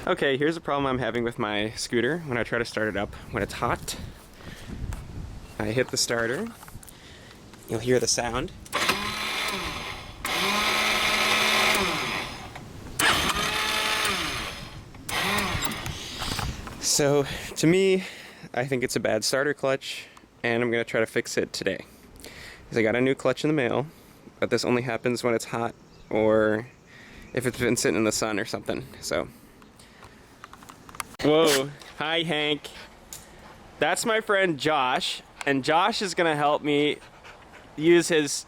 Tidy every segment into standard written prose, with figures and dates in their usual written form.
Okay, here's a problem I'm having with my scooter when I try to start it up when it's hot. I hit the starter. You'll hear the sound. So, to me, I think it's a bad starter clutch, and I'm gonna try to fix it today. Because I got a new clutch in the mail, but this only happens when it's hot or if it's been sitting in the sun or something, so. Whoa, hi Hank. That's my friend Josh, and Josh is gonna help me use his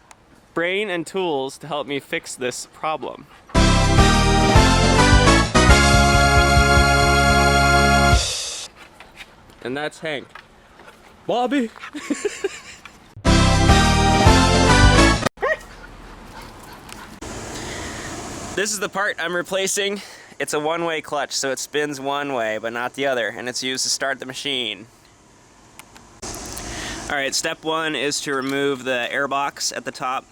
brain and tools to help me fix this problem. And that's Hank. Bobby! This is the part I'm replacing. It's a one-way clutch, so it spins one way, but not the other, and it's used to start the machine. Alright, step one is to remove the air box at the top.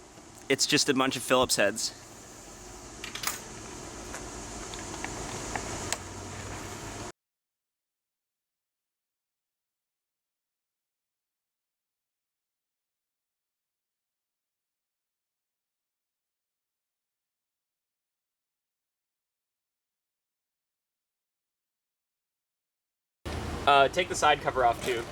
It's just a bunch of Phillips heads. Take the side cover off too.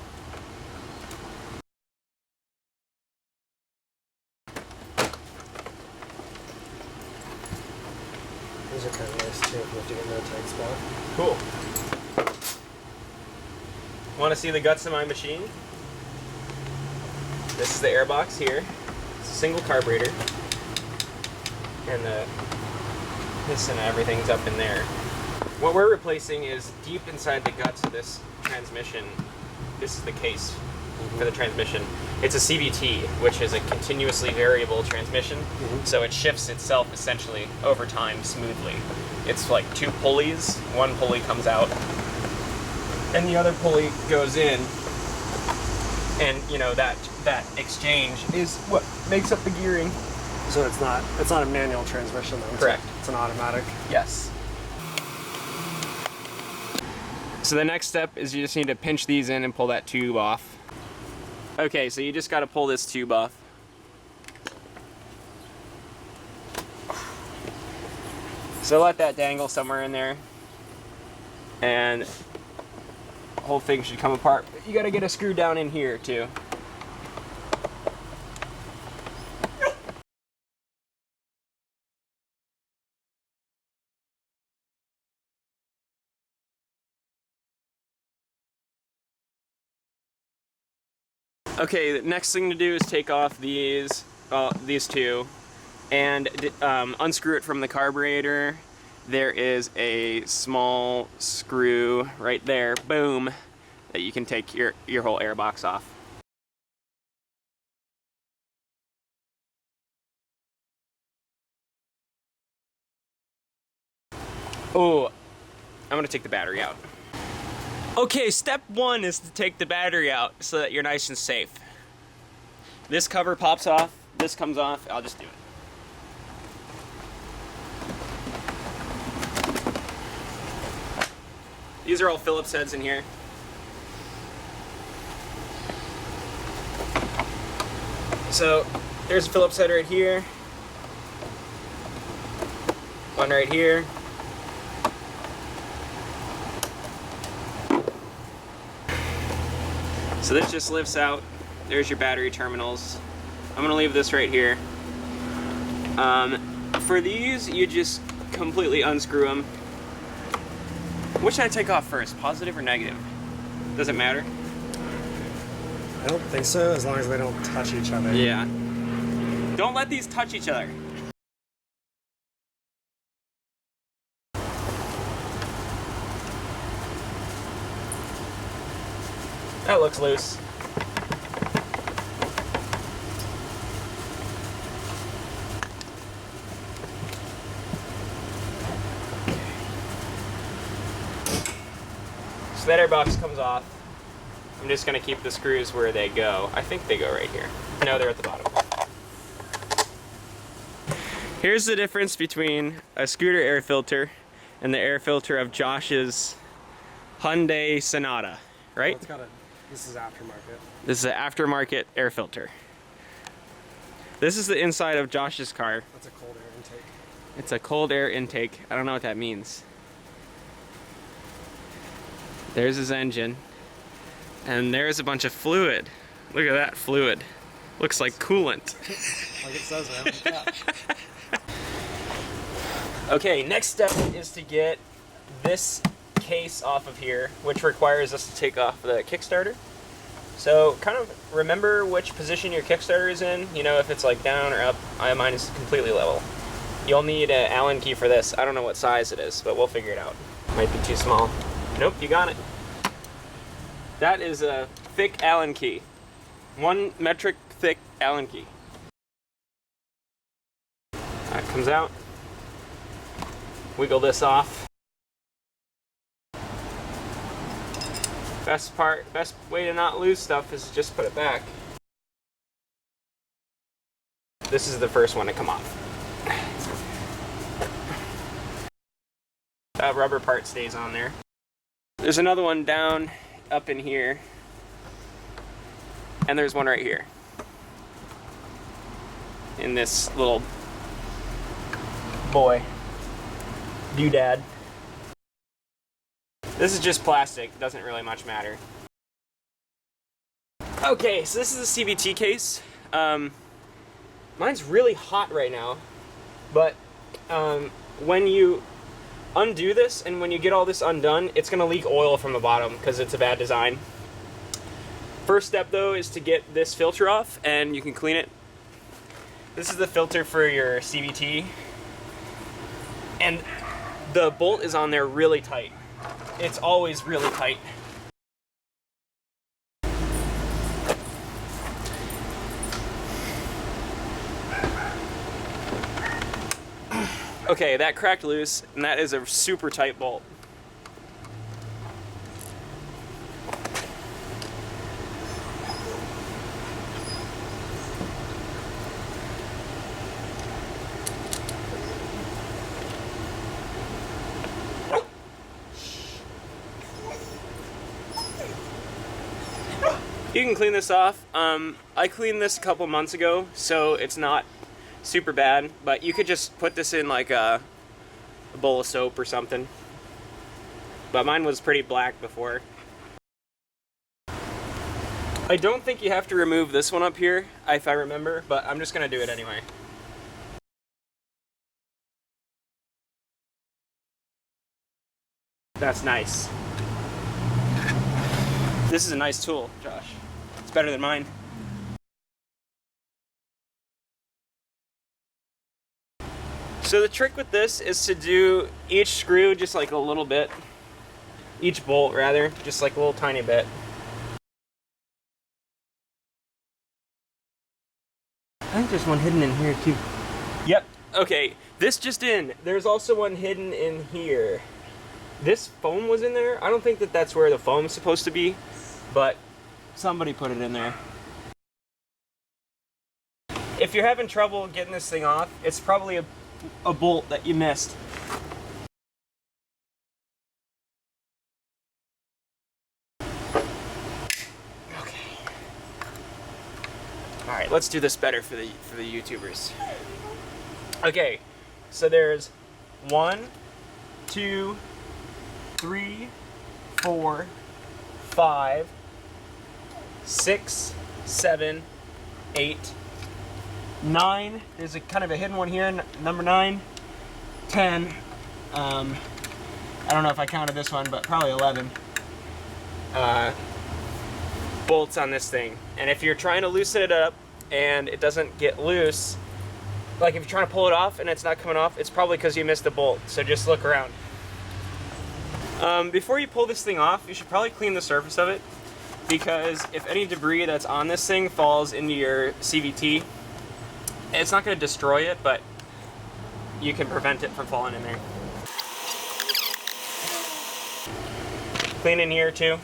These are kind of nice too, if you have to get in a tight spot. Cool. Want to see the guts of my machine? This is the air box here. It's a single carburetor. And the piston and everything's up in there. What we're replacing is deep inside the guts of this transmission. This is the case for the transmission. It's a CVT, which is a continuously variable transmission, so it shifts itself essentially over time smoothly. It's like two pulleys. One pulley comes out, and the other pulley goes in, and you know that exchange is what makes up the gearing. So it's not a manual transmission though. Correct. It's an automatic. Yes. So the next step is you just need to pinch these in and pull that tube off. Okay, so you just got to pull this tube off. So let that dangle somewhere in there. And the whole thing should come apart. But you got to get a screw down in here too. Okay, the next thing to do is take off these two and unscrew it from the carburetor. There is a small screw right there, boom, that you can take your whole air box off. Oh, I'm gonna take the battery out. Okay, step one is to take the battery out so that you're nice and safe. This cover pops off, this comes off, I'll just do it. These are all Phillips heads in here. So, there's a Phillips head right here. One right here. So this just lifts out. There's your battery terminals. I'm gonna leave this right here. For these, you just completely unscrew them. Which should I take off first, positive or negative? Does it matter? I don't think so, as long as they don't touch each other. Yeah. Don't let these touch each other. That looks loose. So that air box comes off. I'm just gonna keep the screws where they go. I think they go right here. No, they're at the bottom. Here's the difference between a scooter air filter and the air filter of Josh's Hyundai Sonata, right? This is aftermarket. This is an aftermarket air filter. This is the inside of Josh's car. That's a cold air intake. It's a cold air intake. I don't know what that means. There's his engine. And there's a bunch of fluid. Look at that fluid. Looks like coolant. Like it says, man. Yeah. Okay, next step is to get this case off of here, which requires us to take off the kickstarter. So kind of remember which position your kickstarter is in, you know, if it's like down or up. Mine is completely level. You'll need an Allen key for this. I don't know what size it is, but we'll figure it out. Might be too small. Nope, you got it. That is a thick Allen key. 1 metric thick Allen key. That comes out. Wiggle this off. Best way to not lose stuff is just put it back. This is the first one to come off. That rubber part stays on there. There's another one down up in here. And there's one right here. In this little boy. Doodad. This is just plastic, doesn't really much matter. Okay, so this is the CVT case. Mine's really hot right now, but when you undo this and when you get all this undone, it's gonna leak oil from the bottom because it's a bad design. First step though is to get this filter off and you can clean it. This is the filter for your CVT. And the bolt is on there really tight. It's always really tight. Okay, that cracked loose, and that is a super tight bolt. You can clean this off. I cleaned this a couple months ago, so it's not super bad, but you could just put this in like a bowl of soap or something. But mine was pretty black before. I don't think you have to remove this one up here, if I remember, but I'm just gonna do it anyway. That's nice. This is a nice tool, Josh. It's better than mine. So the trick with this is to do each screw just like a little bit. Each bolt, rather, just like a little tiny bit. I think there's one hidden in here too. Yep, okay, this just in. There's also one hidden in here. This foam was in there. I don't think that that's where the foam's supposed to be, but somebody put it in there. If you're having trouble getting this thing off, it's probably a bolt that you missed. Okay. All right, let's do this better for the YouTubers. Okay, so there's 1, 2, 3, 4, 5, 6, 7, 8, 9. There's a kind of a hidden one here, number 9, 10. I don't know if I counted this one, but probably 11 bolts on this thing. And if you're trying to loosen it up and it doesn't get loose, like if you're trying to pull it off and it's not coming off, it's probably because you missed the bolt. So just look around. Before you pull this thing off, you should probably clean the surface of it, because if any debris that's on this thing falls into your CVT, it's not going to destroy it, but you can prevent it from falling in there. Clean in here too.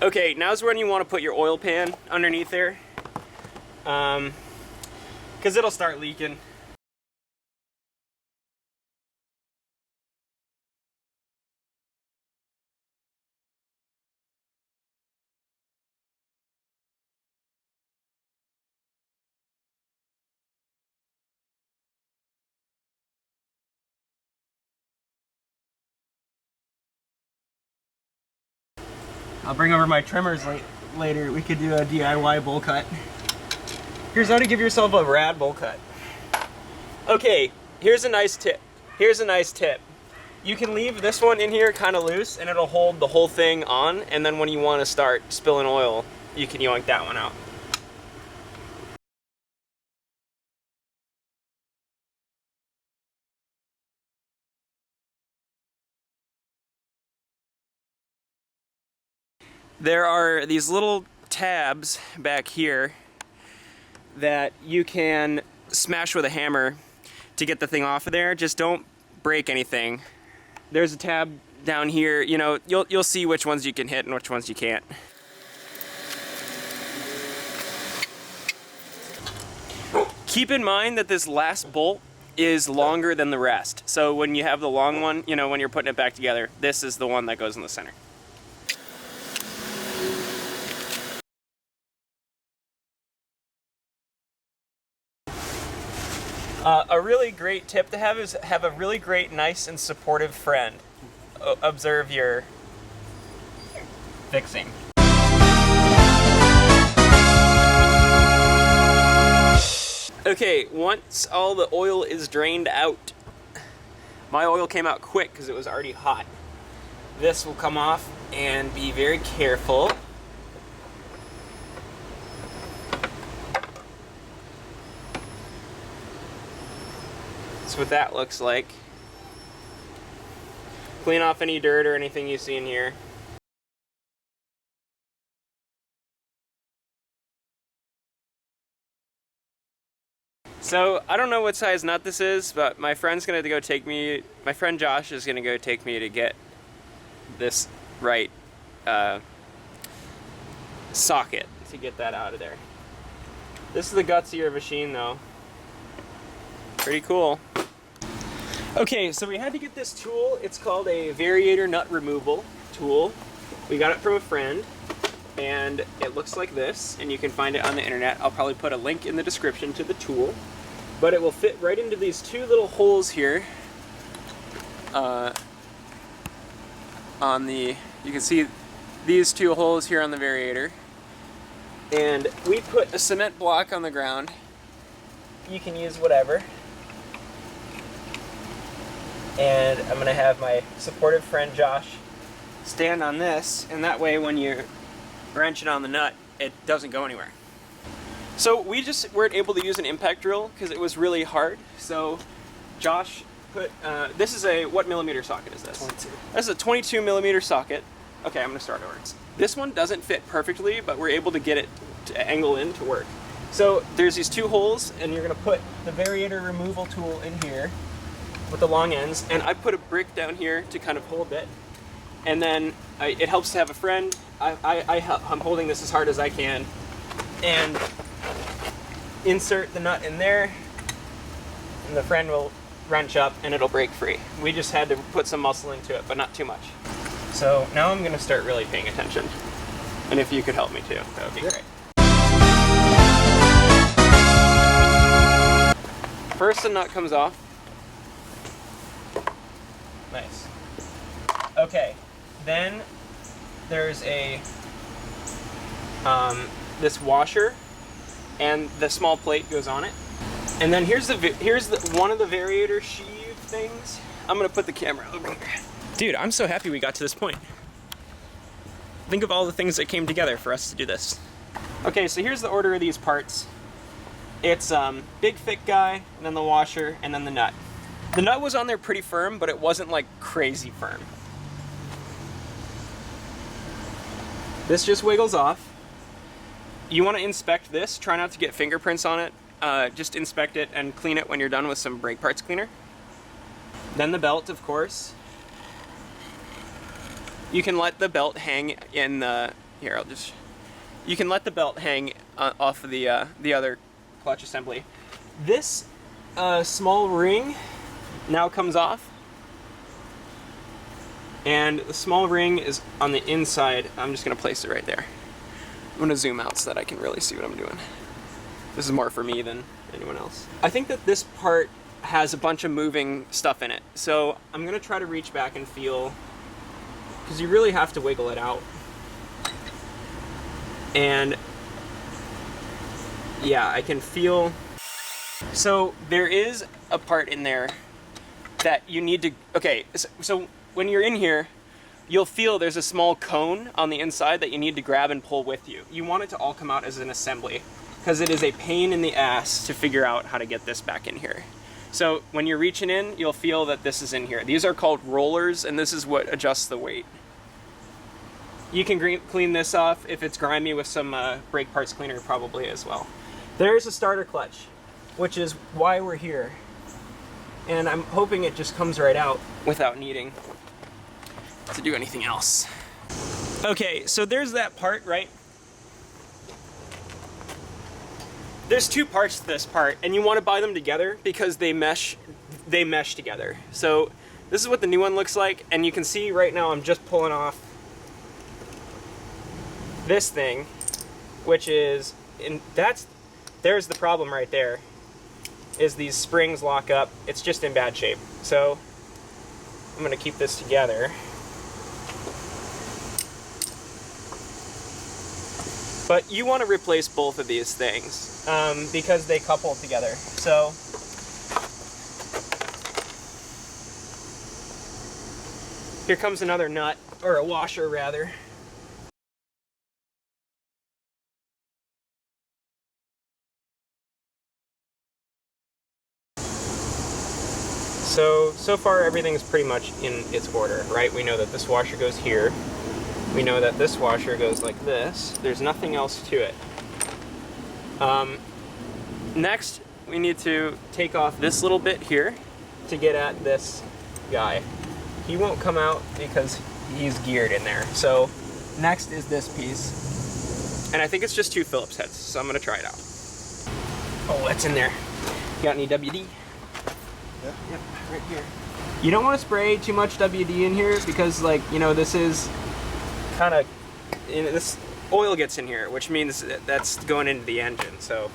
Okay, now's when you want to put your oil pan underneath there. because it'll start leaking. I'll bring over my trimmers later. We could do a DIY bowl cut. Here's how to give yourself a rad bowl cut. Okay, here's a nice tip. You can leave this one in here kind of loose and it'll hold the whole thing on, and then when you want to start spilling oil, you can yoink that one out. There are these little tabs back here that you can smash with a hammer to get the thing off of there. Just don't break anything. There's a tab down here, you know, you'll see which ones you can hit and which ones you can't. Keep in mind that this last bolt is longer than the rest. So when you have the long one, you know, when you're putting it back together, this is the one that goes in the center. A really great tip to have is have a really great, nice, and supportive friend observe your fixing. Okay, once all the oil is drained out, my oil came out quick because it was already hot. This will come off, and be very careful. That's what that looks like. Clean off any dirt or anything you see in here. So I don't know what size nut this is, but my friend Josh is gonna go take me to get this right socket to get that out of there. This is the guts of your machine though. Pretty cool. Okay, so we had to get this tool. It's called a variator nut removal tool. We got it from a friend, and it looks like this, and you can find it on the internet. I'll probably put a link in the description to the tool, but it will fit right into these two little holes here. You can see these two holes here on the variator, and we put a cement block on the ground. You can use whatever. And I'm gonna have my supportive friend Josh stand on this, and that way when you're wrenching on the nut, it doesn't go anywhere. So we just weren't able to use an impact drill because it was really hard. So Josh put, this is a, what millimeter socket is this? 22. This is a 22 millimeter socket. Okay, I'm gonna start over. This one doesn't fit perfectly, but we're able to get it to angle in to work. So there's these two holes, and you're gonna put the variator removal tool in here with the long ends, and I put a brick down here to kind of hold it, and then it helps to have a friend. I'm holding this as hard as I can, and insert the nut in there, and the friend will wrench up and it'll break free. We just had to put some muscle into it, but not too much. So now I'm gonna start really paying attention, and if you could help me too, that would be great. First the nut comes off. Nice. Okay, then there's a this washer, and the small plate goes on it. And then here's one of the variator sheave things. I'm gonna put the camera over here. Dude, I'm so happy we got to this point. Think of all the things that came together for us to do this. Okay, so here's the order of these parts. It's big thick guy, and then the washer, and then the nut. The nut was on there pretty firm, but it wasn't like crazy firm. This just wiggles off. You want to inspect this. Try not to get fingerprints on it. Just inspect it and clean it when you're done with some brake parts cleaner. Then the belt, of course. You can let the belt hang in the... Here, you can let the belt hang off of the other clutch assembly. This small ring now comes off, and the small ring is on the inside. I'm just gonna place it right there. I'm gonna zoom out so that I can really see what I'm doing. This is more for me than anyone else. I think that this part has a bunch of moving stuff in it, so I'm gonna try to reach back and feel, because you really have to wiggle it out. And yeah, I can feel. So there is a part in there that you need to, okay, so when you're in here, you'll feel there's a small cone on the inside that you need to grab and pull with you. You want it to all come out as an assembly, because it is a pain in the ass to figure out how to get this back in here. So when you're reaching in, you'll feel that this is in here. These are called rollers, and this is what adjusts the weight. You can clean this off if it's grimy with some brake parts cleaner probably as well. There's a starter clutch, which is why we're here. And I'm hoping it just comes right out without needing to do anything else. Okay, so there's that part, right? There's two parts to this part, and you want to buy them together because they mesh together. So this is what the new one looks like, and you can see right now I'm just pulling off this thing, which is, there's the problem right there, is these springs lock up. It's just in bad shape. So I'm gonna keep this together. But you want to replace both of these things because they couple together. So here comes another nut, or a washer rather. So far everything's pretty much in its order, right? We know that this washer goes here. We know that this washer goes like this. There's nothing else to it. Next, we need to take off this little bit here to get at this guy. He won't come out because he's geared in there. So next is this piece. And I think it's just 2 Phillips heads, so I'm gonna try it out. Oh, that's in there. You got any WD? Yeah. Yep, right here. You don't want to spray too much WD in here because, like, you know, this is kind of, this oil gets in here, which means that's going into the engine, so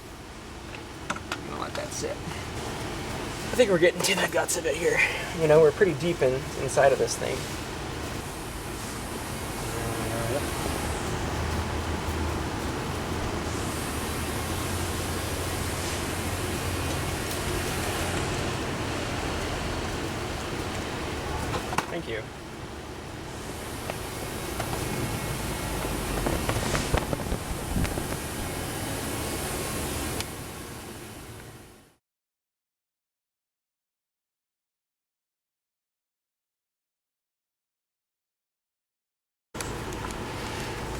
I'm gonna let that sit. I think we're getting to the guts of it here. You know, we're pretty deep inside of this thing. Thank you.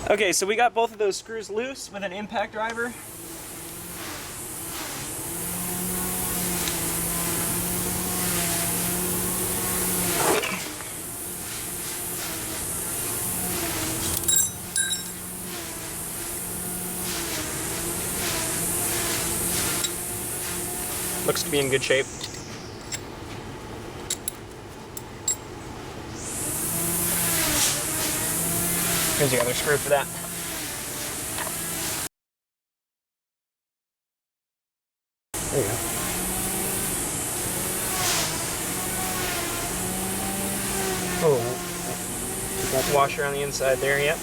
Okay, so we got both of those screws loose with an impact driver. Looks to be in good shape. Here's the other screw for that. There you go. Oh, got the washer on the inside there, yep.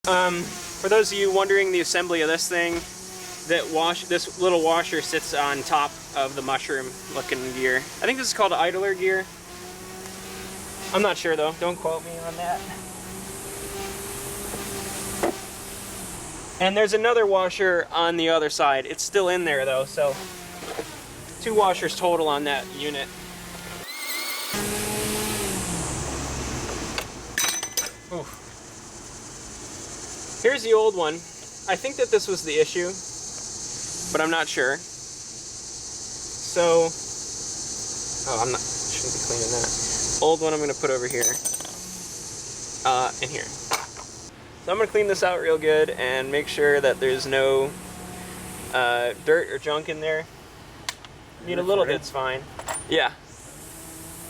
For those of you wondering the assembly of this thing, this little washer sits on top of the mushroom-looking gear. I think this is called idler gear. I'm not sure though, don't quote me on that. And there's another washer on the other side. It's still in there though, so 2 washers total on that unit. Oof. Here's the old one. I think that this was the issue, but I'm not sure. So, shouldn't be cleaning that. Old one I'm gonna put over here, and here. So I'm gonna clean this out real good and make sure that there's no dirt or junk in there. I mean, a little bit's fine. Yeah.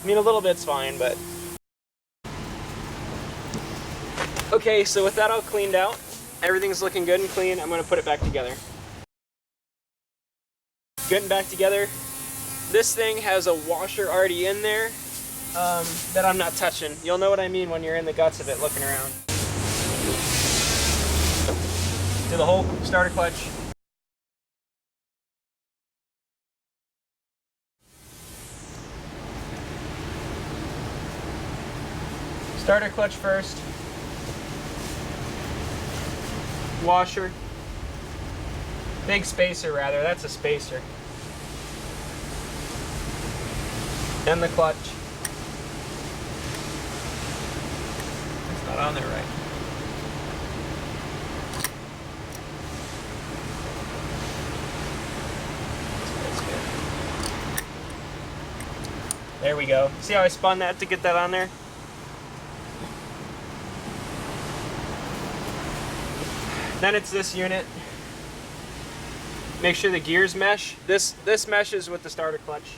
I mean, a little bit's fine, but... Okay, so with that all cleaned out, everything's looking good and clean, I'm gonna put it back together. Getting back together. This thing has a washer already in there that I'm not touching. You'll know what I mean when you're in the guts of it looking around. Do the whole starter clutch. Starter clutch first. Washer. Big spacer rather, that's a spacer. And the clutch. It's not on there right. There we go. See how I spun that to get that on there? Then it's this unit. Make sure the gears mesh. This meshes with the starter clutch.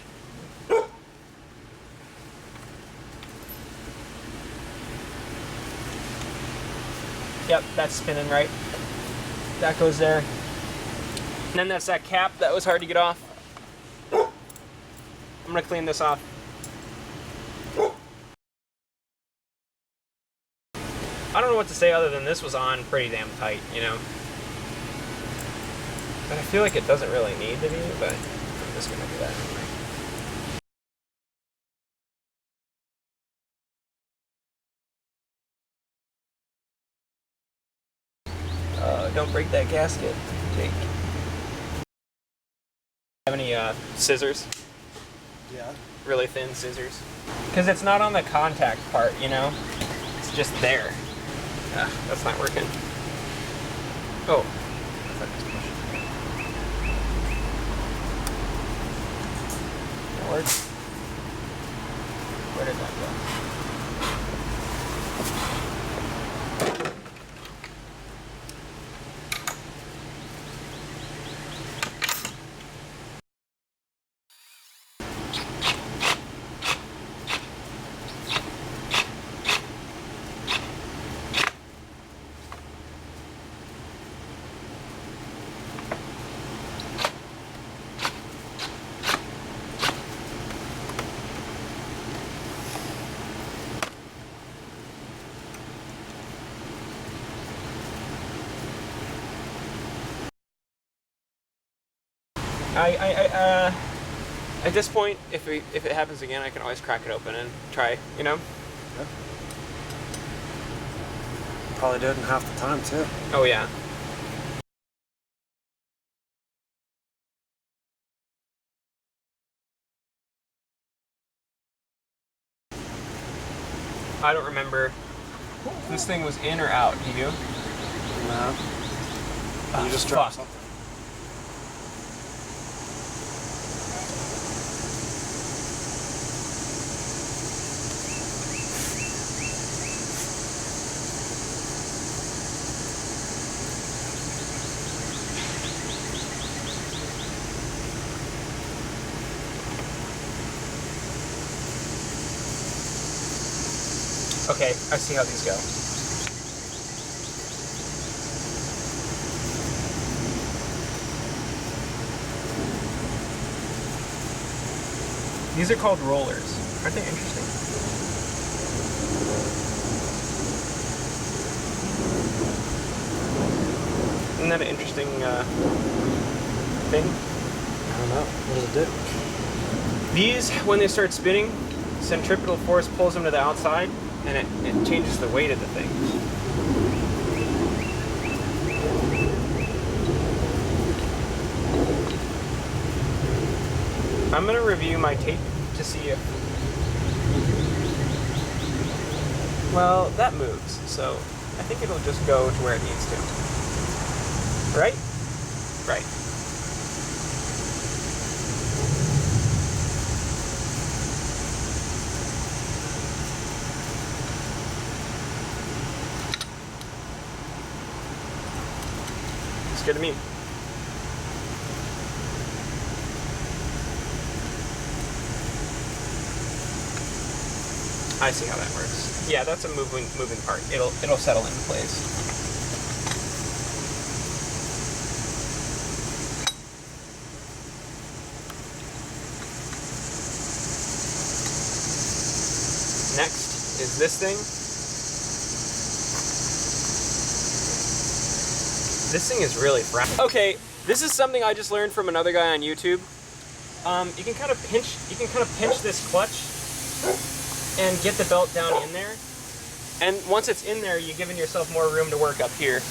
Yep, that's spinning right. That goes there. And then that's that cap that was hard to get off. I'm gonna clean this off. I don't know what to say other than this was on pretty damn tight, you know? But I feel like it doesn't really need to be, but I'm just gonna do that anyway. Don't break that gasket, Jake. Have any scissors? Yeah. Really thin scissors. Because it's not on the contact part, you know? It's just there. That's not working. Oh. That works. Where did that go? At this point, if it happens again, I can always crack it open and try, you know? Yeah. Probably do it in half the time, too. Oh, yeah. I don't remember if this thing was in or out, do you? No. You just dropped something. Okay, I see how these go. These are called rollers. Aren't they interesting? Isn't that an interesting thing? I don't know. What does it do? These, When they start spinning, centripetal force pulls them to the outside, and it changes the weight of the thing. I'm gonna review my tape to see if... Well, that moves, so I think it'll just go to where it needs to. Right? Right. Looks good to me. I see how that works. Yeah, that's a moving part. It'll settle into place. Next is this thing. This thing is really fragile. Okay, this is something I just learned from another guy on YouTube. You can kind of pinch this clutch and get the belt down in there. And once it's in there, you're giving yourself more room to work up here.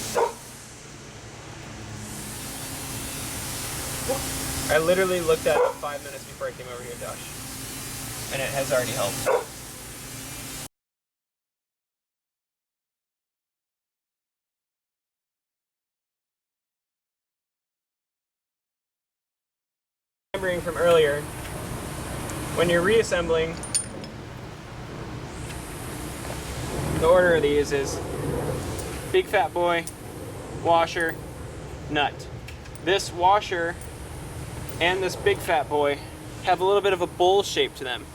I literally looked at it 5 minutes before I came over here, Josh. And it has already helped. Remembering from earlier, when you're reassembling, the order of these is big fat boy, washer, nut. This washer and this big fat boy have a little bit of a bowl shape to them.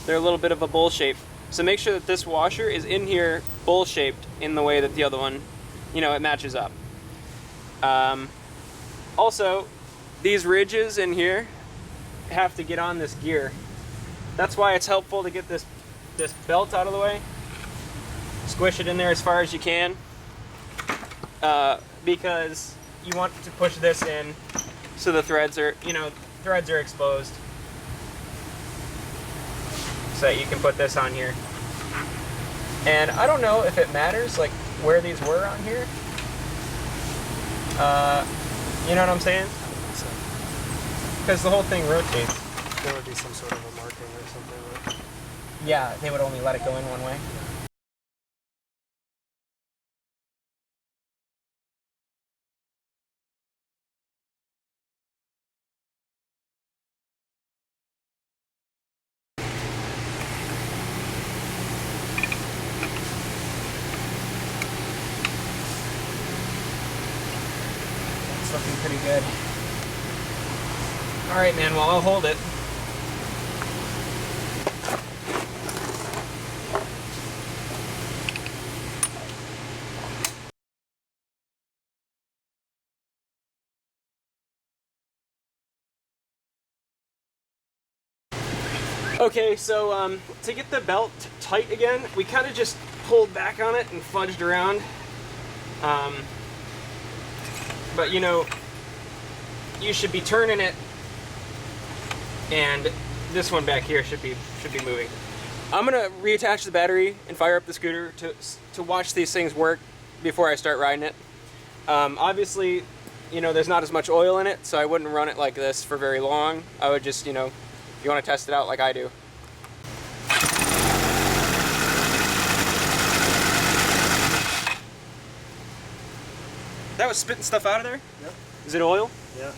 They're a little bit of a bowl shape. So make sure that this washer is in here bowl shaped in the way that the other one, you know, it matches up. Also, these ridges in here have to get on this gear. That's why it's helpful to get this belt out of the way. Squish it in there as far as you can, because you want to push this in so the threads are, threads are exposed, so that you can put this on here. And I don't know if it matters, like, where these were on here. You know what I'm saying? Because the whole thing rotates. There would be some sort of a marking or something. Like. Yeah, they would only let it go in one way. It's looking pretty good. All right, man, well, I'll hold it. Okay, so to get the belt tight again, we kind of just pulled back on it and fudged around. But you should be turning it, and this one back here should be moving. I'm gonna reattach the battery and fire up the scooter to watch these things work before I start riding it. Obviously, there's not as much oil in it, so I wouldn't run it like this for very long. I would just, you want to test it out like I do. That was spitting stuff out of there? Yep. Is it oil? Yeah.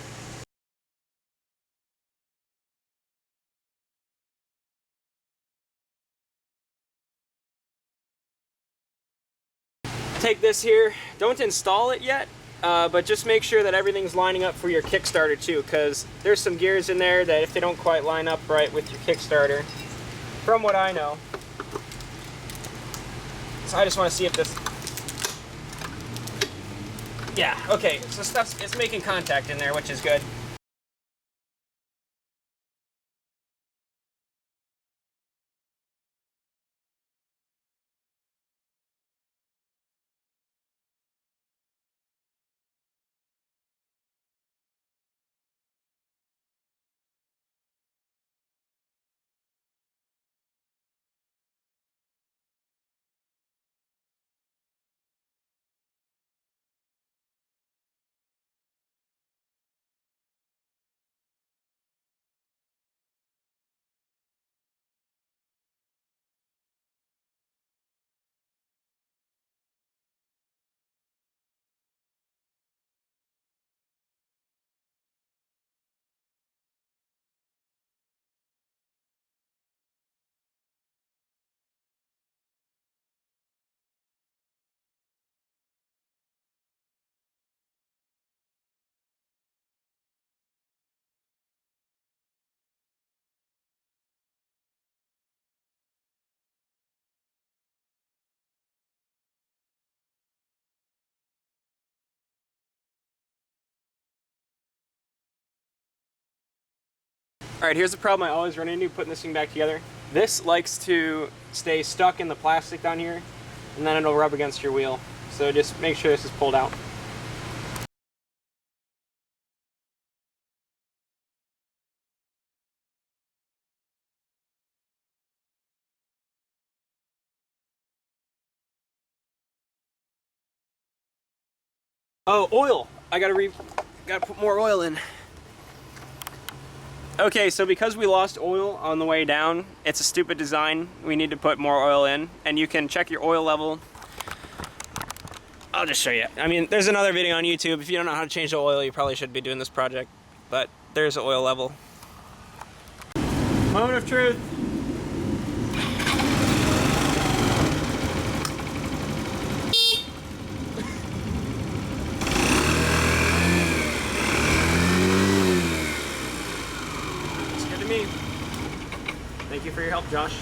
Take this here, don't install it yet, but just make sure that everything's lining up for your Kickstarter too, because there's some gears in there that if they don't quite line up right with your Kickstarter, from what I know. So I just want to see if this... Yeah, okay, so it's making contact in there, which is good. All right, here's the problem I always run into putting this thing back together. This likes to stay stuck in the plastic down here, and then it'll rub against your wheel. So just make sure this is pulled out. Oh, oil! I gotta put more oil in. Okay, so because we lost oil on the way down, it's a stupid design. We need to put more oil in, and you can check your oil level. I'll just show you. I mean, there's another video on YouTube. If you don't know how to change the oil, you probably should be doing this project. But there's the oil level. Moment of truth. Thank you for your help, Josh.